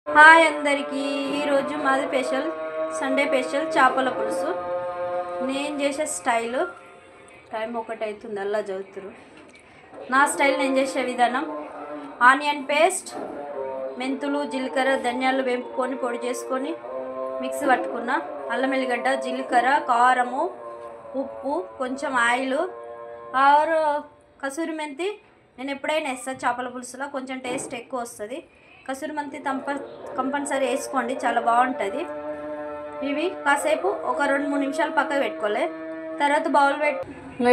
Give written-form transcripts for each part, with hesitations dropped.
Hi అందరికీ. ఈరోజు మాది స్పెషల్ సండే స్పెషల్ చేపల పులుసు. నేను చేసే స్టైలు టైం 1 అవుతుంది, అలా చదువుతురు. నా స్టైల్ నేను చేసే విధానం: ఆనియన్ పేస్ట్, మెంతులు, జీలకర్ర, ధనియాలు వేపుకొని పొడి చేసుకొని మిక్సీ పట్టుకున్న, అల్లం ఎల్లిగడ్డ, జీలకర్ర, కారము, ఉప్పు, కొంచెం ఆయిల్ ఆరు కసూరి మెంతి. నేను ఎప్పుడైనా వేస్తాను చేపల పులుసులో, కొంచెం టేస్ట్ ఎక్కువ వస్తుంది. కసూరి మెంతి కంపల్సరీ వేసుకోండి, చాలా బాగుంటుంది. ఇవి కాసేపు ఒక 2-3 నిమిషాలు పక్కకు పెట్టుకోవాలి. తర్వాత బౌల్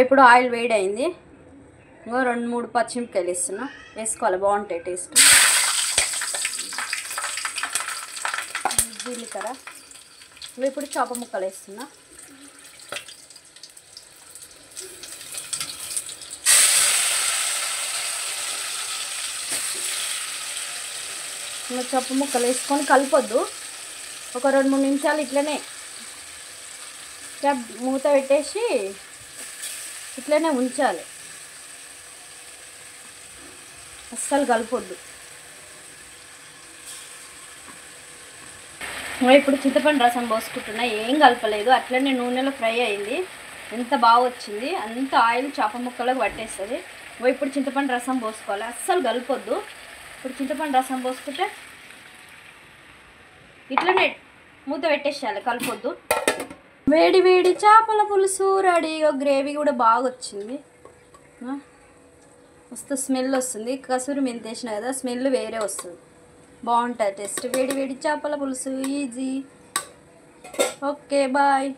ఇప్పుడు ఆయిల్ వేడి అయింది. 2-3 పచ్చిమిరపకాయలు వేస్తున్నా, వేసుకోవాలి, బాగుంటాయి టేస్ట్. జీలకర్ర. ఇప్పుడు చేప ముక్కలు వేస్తున్నా. చేప ముక్కలు వేసుకొని కలపొద్దు. ఒక 2-3 నిమిషాలు ఇట్లనే మూత పెట్టేసి ఇట్లనే ఉంచాలి, అస్సలు కలపొద్దు. ఇప్పుడు చింతపండు రసం పోసుకుంటున్నా, ఏం కలపలేదు, అట్లనే నూనెలో ఫ్రై అయింది. ఎంత బాగా వచ్చింది, అంత ఆయిల్ చేప ముక్కలకు పట్టేస్తుంది. ఇప్పుడు చింతపండు రసం పోసుకోవాలి, అస్సలు కలపొద్దు. ఇప్పుడు చింతపండు రసం పోసుకుంటే ఇట్లనే మూత పెట్టేసేయాలి, కలపొద్దు. వేడి వేడి చేపల పులుసు రెడీ. గ్రేవీ కూడా బాగా వచ్చింది, మస్తు స్మెల్ వస్తుంది. కసూరి మెంతి వేసిన కదా, స్మెల్ వేరే వస్తుంది, బాగుంటుంది టేస్ట్. వేడి వేడి చేపల పులుసు ఈజీ. Okay, bye.